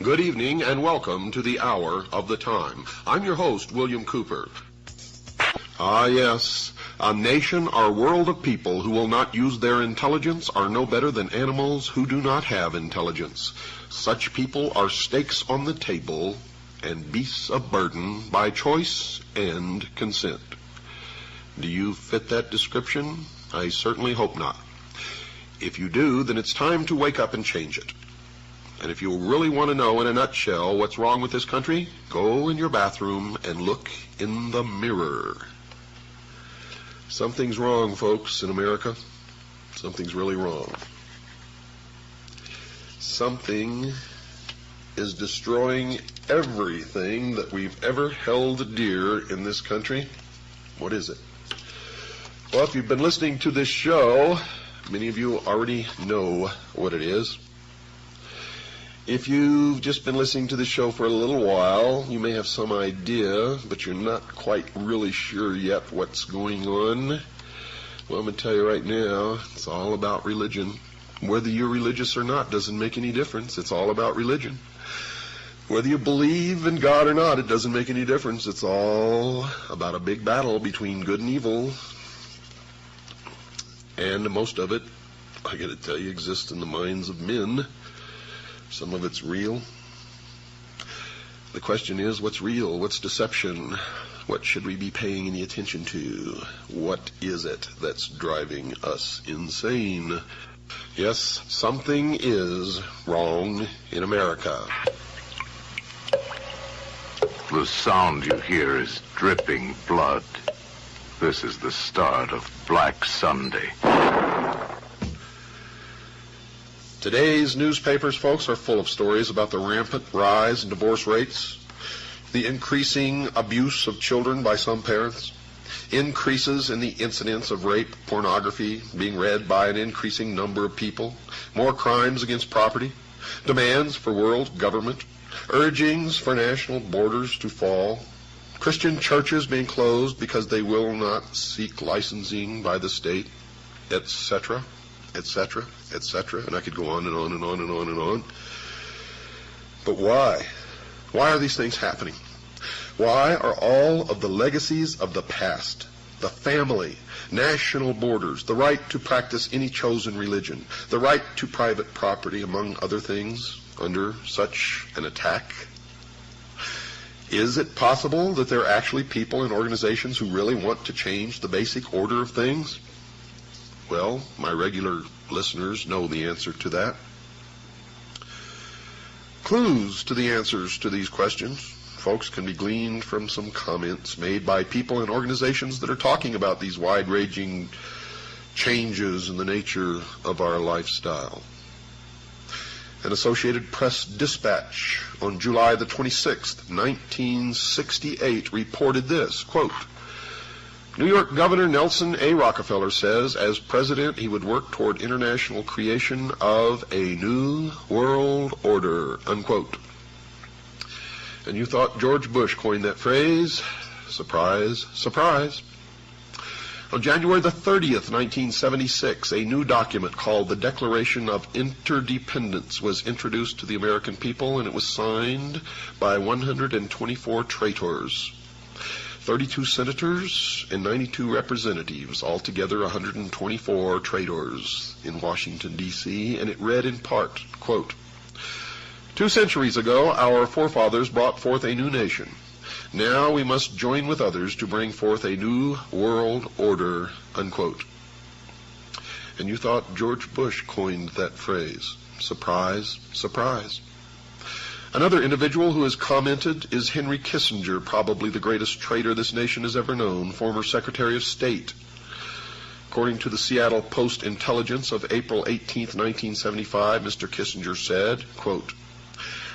Good evening and welcome to the Hour of the Time. I'm your host, William Cooper. Ah, yes, a nation or world of people who will not use their intelligence are no better than animals who do not have intelligence. Such people are stakes on the table and beasts of burden by choice and consent. Do you fit that description? I certainly hope not. If you do, then it's time to wake up and change it. And if you really want to know in a nutshell what's wrong with this country, go in your bathroom and look in the mirror. Something's wrong, folks, in America. Something's really wrong. Something is destroying everything that we've ever held dear in this country. What is it? Well, if you've been listening to this show, many of you already know what it is. If you've just been listening to the show for a little while, you may have some idea, but you're not quite really sure yet what's going on. Well, I'm going to tell you right now, it's all about religion. Whether you're religious or not doesn't make any difference. It's all about religion. Whether you believe in God or not, it doesn't make any difference. It's all about a big battle between good and evil. And most of it, I got to tell you, exists in the minds of men. Some of it's real. The question is, what's real? What's deception? What should we be paying any attention to? What is it that's driving us insane? Yes, something is wrong in America. The sound you hear is dripping blood. This is the start of Black Sunday. Today's newspapers, folks, are full of stories about the rampant rise in divorce rates, the increasing abuse of children by some parents, increases in the incidence of rape pornography being read by an increasing number of people, more crimes against property, demands for world government, urgings for national borders to fall, Christian churches being closed because they will not seek licensing by the state, etc., etc., etc., and I could go on and on and on and on and on. But why? Why are these things happening? Why are all of the legacies of the past, the family, national borders, the right to practice any chosen religion, the right to private property, among other things, under such an attack? Is it possible that there are actually people and organizations who really want to change the basic order of things? Well, my regular listeners know the answer to that. Clues to the answers to these questions, folks, can be gleaned from some comments made by people and organizations that are talking about these wide-ranging changes in the nature of our lifestyle. An Associated Press dispatch on July the 26th, 1968 reported this, quote, New York Governor Nelson A. Rockefeller says as president he would work toward international creation of a new world order, unquote. And you thought George Bush coined that phrase? Surprise, surprise. On January the 30th, 1976, a new document called the Declaration of Interdependence was introduced to the American people, and it was signed by 124 traitors. 32 senators and 92 representatives, altogether 124 traitors in Washington, D.C., and it read in part, quote, 2 centuries ago, our forefathers brought forth a new nation. Now we must join with others to bring forth a new world order, unquote. And you thought George Bush coined that phrase. Surprise, surprise. Another individual who has commented is Henry Kissinger, probably the greatest traitor this nation has ever known, former Secretary of State. According to the Seattle Post-Intelligence of April 18, 1975, Mr. Kissinger said, quote,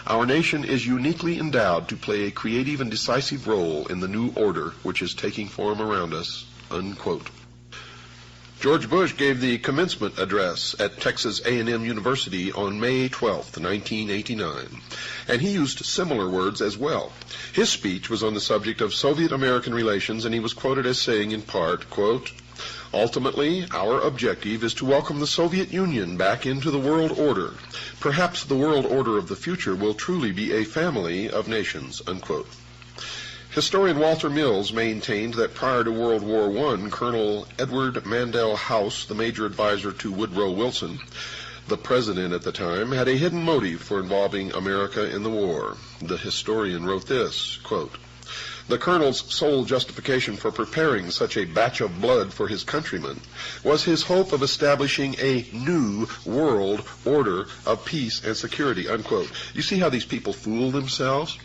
"Our nation is uniquely endowed to play a creative and decisive role in the new order which is taking form around us," unquote. George Bush gave the commencement address at Texas A&M University on May 12, 1989, and he used similar words as well. His speech was on the subject of Soviet-American relations, and he was quoted as saying in part, quote, "Ultimately, our objective is to welcome the Soviet Union back into the world order. Perhaps the world order of the future will truly be a family of nations," unquote. Historian Walter Mills maintained that prior to World War I, Colonel Edward Mandell House, the major advisor to Woodrow Wilson, the president at the time, had a hidden motive for involving America in the war. The historian wrote this, quote, "The colonel's sole justification for preparing such a batch of blood for his countrymen was his hope of establishing a new world order of peace and security," unquote. You see how these people fool themselves?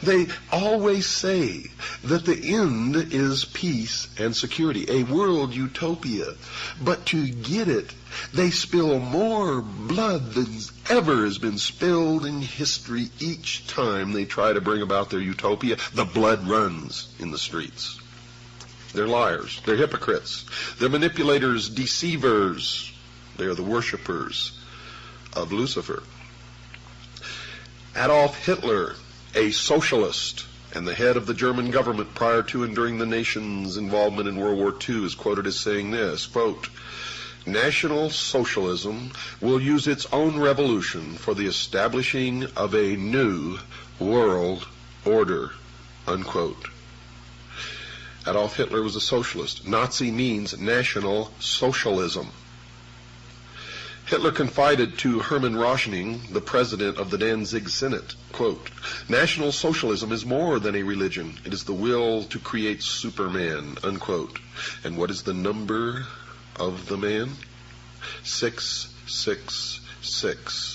They always say that the end is peace and security, a world utopia. But to get it, they spill more blood than ever has been spilled in history. Each time they try to bring about their utopia, the blood runs in the streets. They're liars. They're hypocrites. They're manipulators, deceivers. They are the worshipers of Lucifer. Adolf Hitler, a socialist and the head of the German government prior to and during the nation's involvement in World War II, is quoted as saying this, quote, "National Socialism will use its own revolution for the establishing of a new world order," unquote. Adolf Hitler was a socialist. Nazi means National Socialism. Hitler confided to Hermann Rauschning, the president of the Danzig Senate, quote, "National Socialism is more than a religion. It is the will to create Superman," unquote. And what is the number of the man? 666.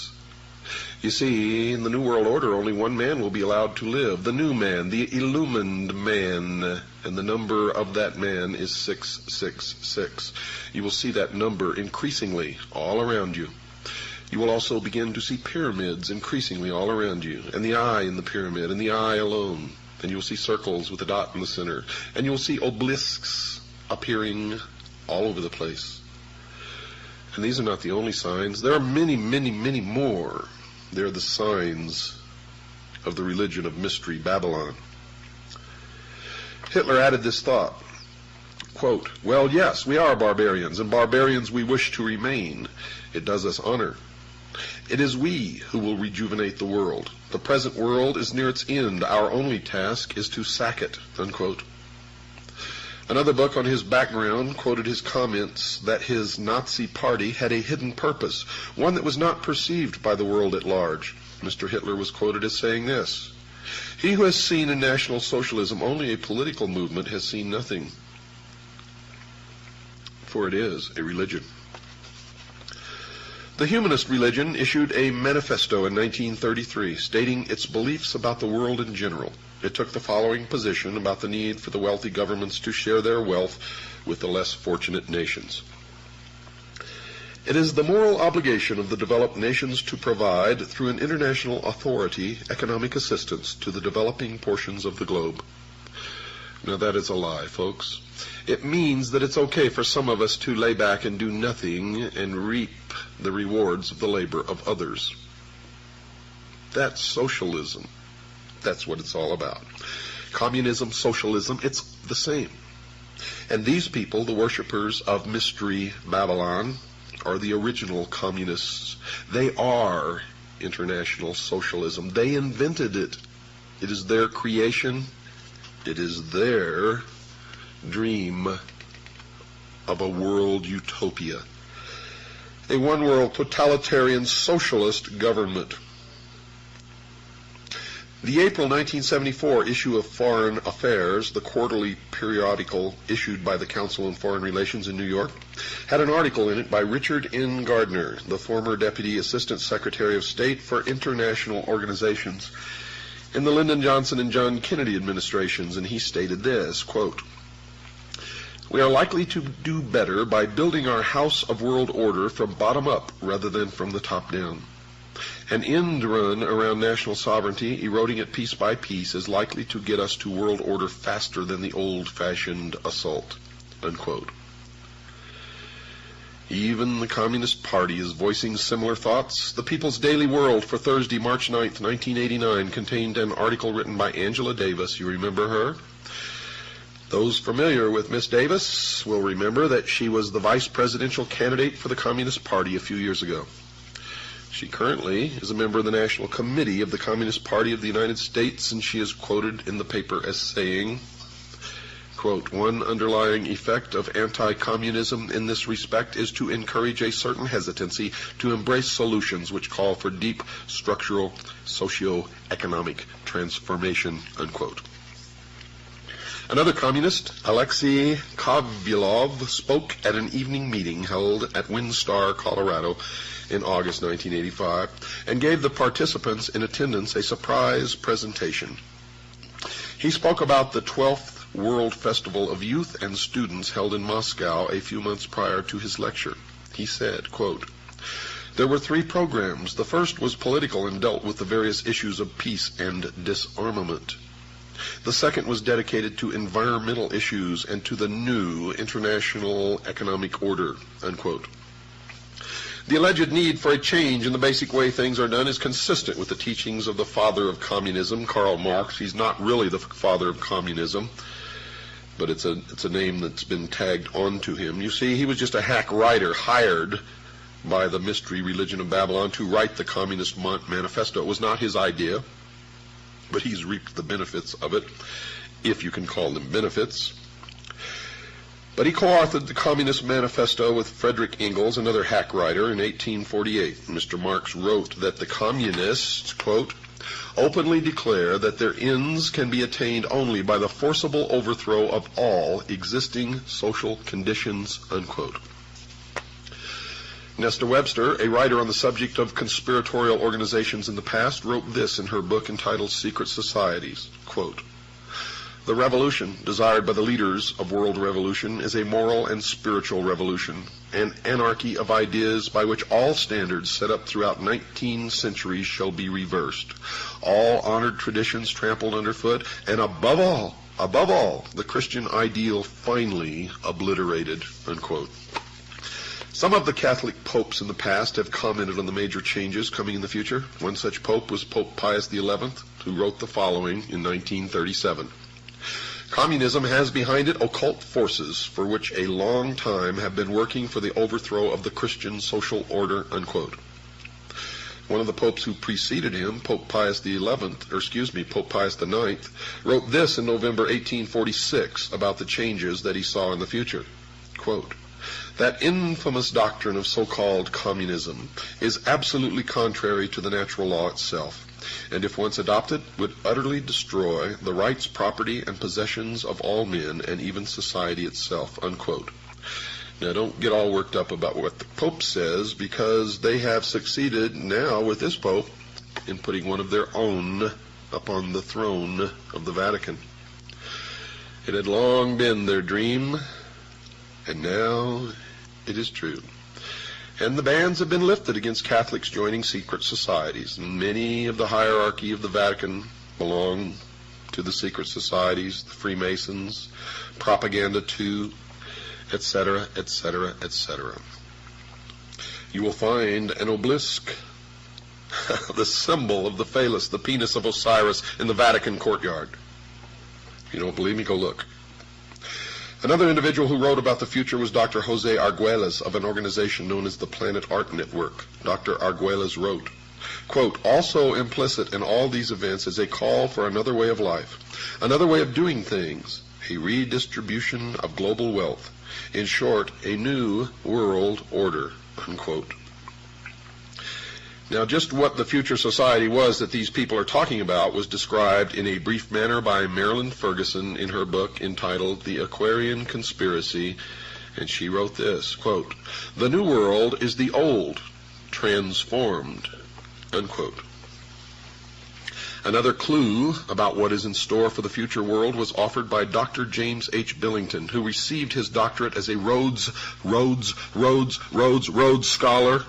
You see, in the New World Order, only one man will be allowed to live, the new man, the illumined man, and the number of that man is 666. You will see that number increasingly all around you. You will also begin to see pyramids increasingly all around you, and the eye in the pyramid, and the eye alone, and you will see circles with a dot in the center, and you will see obelisks appearing all over the place. And these are not the only signs. There are many, many, many more. They're the signs of the religion of Mystery Babylon. Hitler added this thought, quote, "Well, yes, we are barbarians, and barbarians we wish to remain. It does us honor. It is we who will rejuvenate the world. The present world is near its end. Our only task is to sack it," unquote. Another book on his background quoted his comments that his Nazi party had a hidden purpose, one that was not perceived by the world at large. Mr. Hitler was quoted as saying this, "He who has seen in National Socialism only a political movement has seen nothing, for it is a religion." The humanist religion issued a manifesto in 1933 stating its beliefs about the world in general. It took the following position about the need for the wealthy governments to share their wealth with the less fortunate nations. "It is the moral obligation of the developed nations to provide, through an international authority, economic assistance to the developing portions of the globe." Now that is a lie, folks. It means that it's okay for some of us to lay back and do nothing and reap the rewards of the labor of others. That's socialism. That's what it's all about. Communism, socialism, it's the same. And these people, the worshipers of Mystery Babylon, are the original communists. They are international socialism. They invented it. It is their creation. It is their dream of a world utopia. A one-world totalitarian socialist government. The April 1974 issue of Foreign Affairs, the quarterly periodical issued by the Council on Foreign Relations in New York, had an article in it by Richard N. Gardner, the former Deputy Assistant Secretary of State for International Organizations in the Lyndon Johnson and John Kennedy administrations, and he stated this, quote, "We are likely to do better by building our house of world order from bottom up rather than from the top down. An end run around national sovereignty, eroding it piece by piece, is likely to get us to world order faster than the old-fashioned assault," unquote. Even the Communist Party is voicing similar thoughts. The People's Daily World for Thursday, March 9th, 1989, contained an article written by Angela Davis. You remember her? Those familiar with Miss Davis will remember that she was the vice presidential candidate for the Communist Party a few years ago. She currently is a member of the National Committee of the Communist Party of the United States, and she is quoted in the paper as saying, quote, "One underlying effect of anti-communism in this respect is to encourage a certain hesitancy to embrace solutions which call for deep structural socio-economic transformation," unquote. Another communist, Alexei Kovylov, spoke at an evening meeting held at Windstar, Colorado in August 1985, and gave the participants in attendance a surprise presentation. He spoke about the 12th World Festival of Youth and Students held in Moscow a few months prior to his lecture. He said, quote, "There were 3 programs. The first was political and dealt with the various issues of peace and disarmament. The second was dedicated to environmental issues and to the new international economic order," unquote. The alleged need for a change in the basic way things are done is consistent with the teachings of the father of communism, Karl Marx. He's not really the father of communism, but it's a name that's been tagged onto him. You see, he was just a hack writer hired by the mystery religion of Babylon to write the Communist Manifesto. It was not his idea, but he's reaped the benefits of it, if you can call them benefits. But he co-authored the Communist Manifesto with Frederick Engels, another hack writer, in 1848. Mr. Marx wrote that the communists, quote, "openly declare that their ends can be attained only by the forcible overthrow of all existing social conditions," unquote. Nesta Webster, a writer on the subject of conspiratorial organizations in the past, wrote this in her book entitled Secret Societies, quote, "The revolution desired by the leaders of world revolution is a moral and spiritual revolution, an anarchy of ideas by which all standards set up throughout 19 centuries shall be reversed, all honored traditions trampled underfoot, and above all, the Christian ideal finally obliterated," unquote. Some of the Catholic popes in the past have commented on the major changes coming in the future. One such pope was Pope Pius XI, who wrote the following in 1937. "Communism has behind it occult forces for which a long time have been working for the overthrow of the Christian social order," unquote. One of the popes who preceded him, Pope Pius IX, wrote this in November 1846 about the changes that he saw in the future. Quote, "That infamous doctrine of so-called communism is absolutely contrary to the natural law itself, and if once adopted, would utterly destroy the rights, property, and possessions of all men, and even society itself," unquote. Now, don't get all worked up about what the Pope says, because they have succeeded now with this Pope in putting one of their own upon the throne of the Vatican. It had long been their dream, and now it is true. And the bans have been lifted against Catholics joining secret societies. And many of the hierarchy of the Vatican belong to the secret societies, the Freemasons, Propaganda 2, etc., etc., etc. You will find an obelisk, the symbol of the phallus, the penis of Osiris, in the Vatican courtyard. If you don't believe me, go look. Another individual who wrote about the future was Dr. Jose Arguelles of an organization known as the Planet Art Network. Dr. Arguelles wrote, quote, "Also implicit in all these events is a call for another way of life, another way of doing things, a redistribution of global wealth. In short, a new world order," unquote. Now, just what the future society was that these people are talking about was described in a brief manner by Marilyn Ferguson in her book entitled The Aquarian Conspiracy, and she wrote this, quote, "The new world is the old, transformed," unquote. Another clue about what is in store for the future world was offered by Dr. James H. Billington, who received his doctorate as a Rhodes Scholar.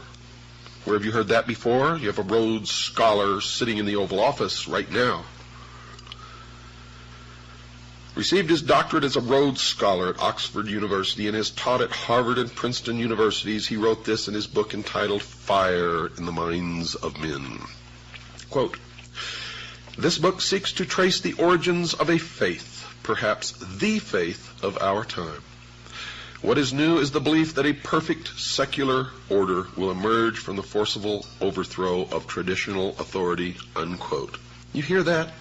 Where have you heard that before? You have a Rhodes Scholar sitting in the Oval Office right now. Received his doctorate as a Rhodes Scholar at Oxford University and has taught at Harvard and Princeton universities. He wrote this in his book entitled Fire in the Minds of Men. Quote, "This book seeks to trace the origins of a faith, perhaps the faith of our time. What is new is the belief that a perfect secular order will emerge from the forcible overthrow of traditional authority," unquote. You hear that?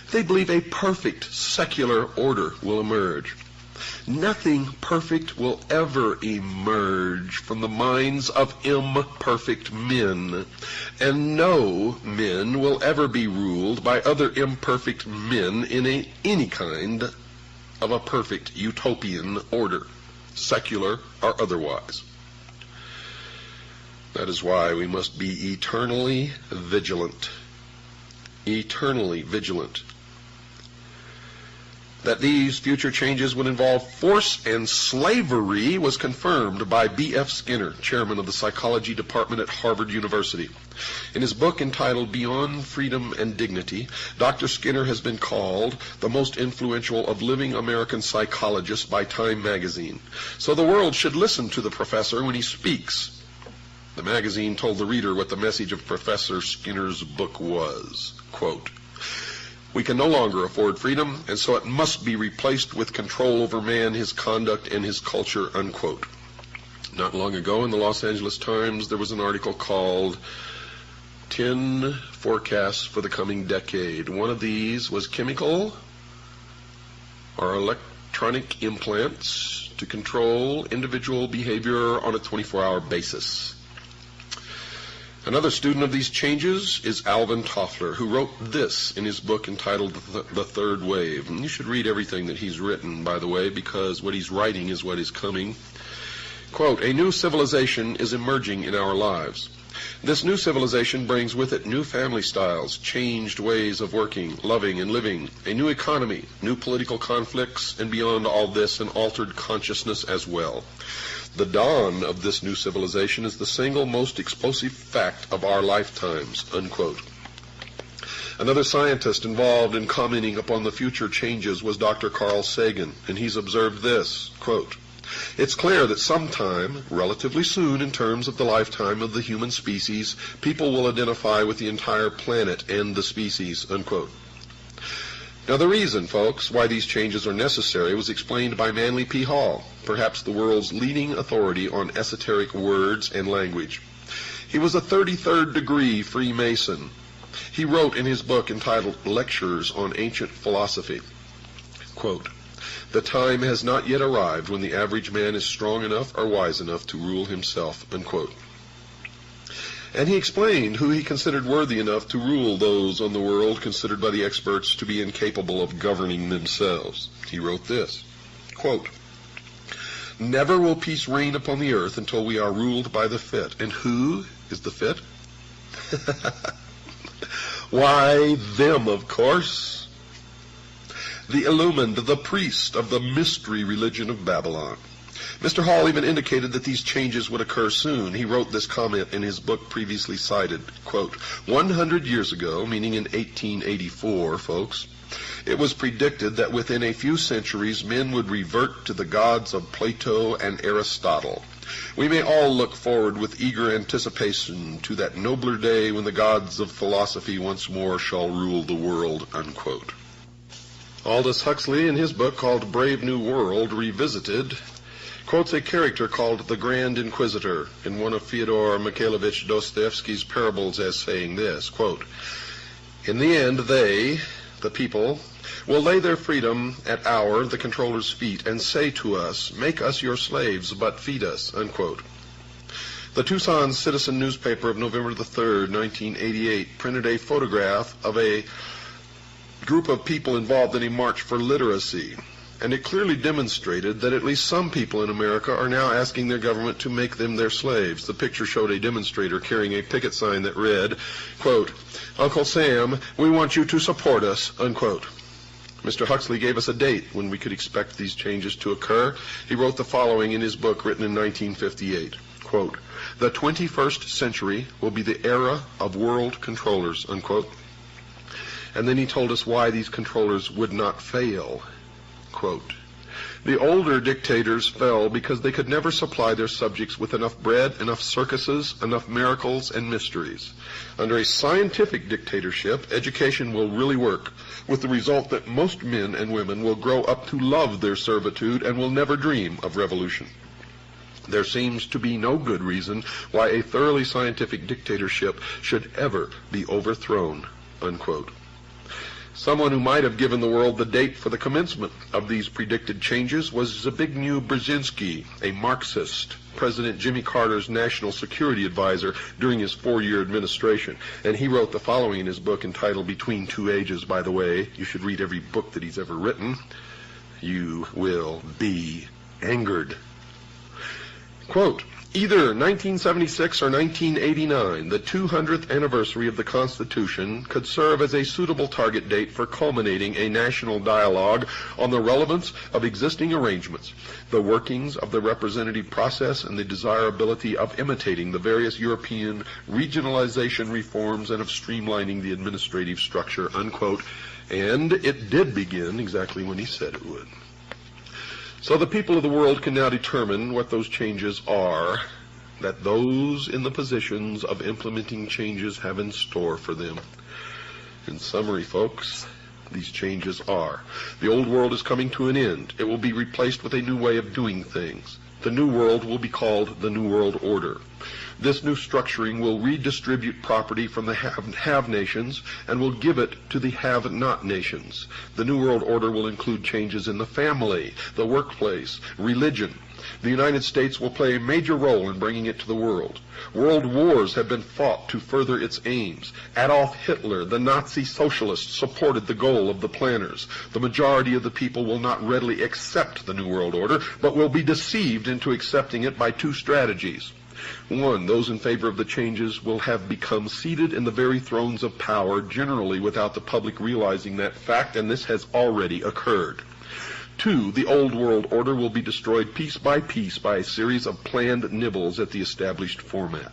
They believe a perfect secular order will emerge. Nothing perfect will ever emerge from the minds of imperfect men, and no men will ever be ruled by other imperfect men in any kind of a perfect utopian order, secular or otherwise. That is why we must be eternally vigilant. Eternally vigilant. That these future changes would involve force and slavery was confirmed by B.F. Skinner, chairman of the psychology department at Harvard University. In his book entitled Beyond Freedom and Dignity, Dr. Skinner has been called the most influential of living American psychologists by Time magazine. So the world should listen to the professor when he speaks. The magazine told the reader what the message of Professor Skinner's book was. Quote, "We can no longer afford freedom, and so it must be replaced with control over man, his conduct, and his culture," unquote. Not long ago in the Los Angeles Times, there was an article called 10 Forecasts for the Coming Decade. One of these was chemical or electronic implants to control individual behavior on a 24-hour basis. Another student of these changes is Alvin Toffler, who wrote this in his book entitled The Third Wave. And you should read everything that he's written, by the way, because what he's writing is what is coming. Quote, "A new civilization is emerging in our lives. This new civilization brings with it new family styles, changed ways of working, loving, and living, a new economy, new political conflicts, and beyond all this, an altered consciousness as well. The dawn of this new civilization is the single most explosive fact of our lifetimes," unquote. Another scientist involved in commenting upon the future changes was Dr. Carl Sagan, and he's observed this, quote, "It's clear that sometime, relatively soon in terms of the lifetime of the human species, people will identify with the entire planet and the species," unquote. Now the reason, folks, why these changes are necessary was explained by Manly P. Hall, perhaps the world's leading authority on esoteric words and language. He was a 33rd degree Freemason. He wrote in his book entitled Lectures on Ancient Philosophy, quote, "The time has not yet arrived when the average man is strong enough or wise enough to rule himself," unquote. And he explained who he considered worthy enough to rule those on the world considered by the experts to be incapable of governing themselves. He wrote this, quote, "Never will peace reign upon the earth until we are ruled by the fit." And who is the fit? Why, them, of course. The illumined, the priest of the mystery religion of Babylon. Mr. Hall even indicated that these changes would occur soon. He wrote this comment in his book previously cited, quote, 100 years ago, meaning in 1884, folks, it was predicted that within a few centuries men would revert to the gods of Plato and Aristotle. We may all look forward with eager anticipation to that nobler day when the gods of philosophy once more shall rule the world, unquote. Aldous Huxley, in his book called Brave New World Revisited, quotes a character called the Grand Inquisitor in one of Fyodor Mikhailovich Dostoevsky's parables as saying this, quote, "In the end they, the people, will lay their freedom at our, the controller's feet, and say to us, 'Make us your slaves, but feed us,'" unquote. The Tucson Citizen newspaper of November the 3rd, 1988, printed a photograph of a group of people involved in a march for literacy, and it clearly demonstrated that at least some people in America are now asking their government to make them their slaves. The picture showed a demonstrator carrying a picket sign that read, quote, "Uncle Sam, we want you to support us," unquote. Mr. Huxley gave us a date when we could expect these changes to occur. He wrote the following in his book written in 1958, quote, "The 21st century will be the era of world controllers," unquote. And then he told us why these controllers would not fail. Quote, "The older dictators fell because they could never supply their subjects with enough bread, enough circuses, enough miracles and mysteries. Under a scientific dictatorship, education will really work, with the result that most men and women will grow up to love their servitude and will never dream of revolution. There seems to be no good reason why a thoroughly scientific dictatorship should ever be overthrown," unquote. Someone who might have given the world the date for the commencement of these predicted changes was Zbigniew Brzezinski, a Marxist, President Jimmy Carter's national security advisor during his 4-year administration. And he wrote the following in his book entitled Between Two Ages, by the way. You should read every book that he's ever written. You will be angered. Quote, "Either 1976 or 1989, the 200th anniversary of the Constitution could serve as a suitable target date for culminating a national dialogue on the relevance of existing arrangements, the workings of the representative process, and the desirability of imitating the various European regionalization reforms and of streamlining the administrative structure," unquote. And it did begin exactly when he said it would. So the people of the world can now determine what those changes are that those in the positions of implementing changes have in store for them. In summary, folks, these changes are: the old world is coming to an end. It will be replaced with a new way of doing things. The new world will be called the New World Order. This new structuring will redistribute property from the have nations and will give it to the have-not nations. The New World Order will include changes in the family, the workplace, religion. The United States will play a major role in bringing it to the world. World wars have been fought to further its aims. Adolf Hitler, the Nazi socialist, supported the goal of the planners. The majority of the people will not readily accept the New World Order, but will be deceived into accepting it by two strategies. One, those in favor of the changes will have become seated in the very thrones of power, generally without the public realizing that fact, and this has already occurred. Two, the old world order will be destroyed piece by a series of planned nibbles at the established format.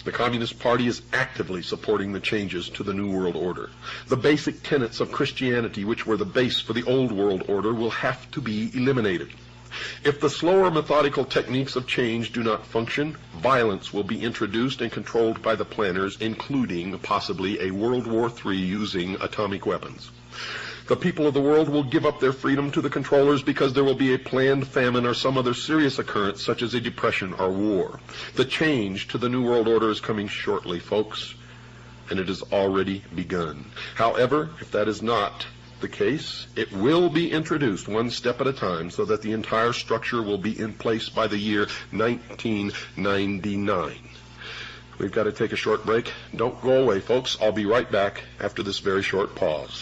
The Communist Party is actively supporting the changes to the New World Order. The basic tenets of Christianity, which were the base for the old world order, will have to be eliminated. If the slower methodical techniques of change do not function, violence will be introduced and controlled by the planners, including possibly a World War III using atomic weapons. The people of the world will give up their freedom to the controllers because there will be a planned famine or some other serious occurrence such as a depression or war. The change to the New World Order is coming shortly, folks, and it has already begun. However, if that is not the case, it will be introduced one step at a time so that the entire structure will be in place by the year 1999. We've got to take a short break. Don't go away, folks. I'll be right back after this very short pause.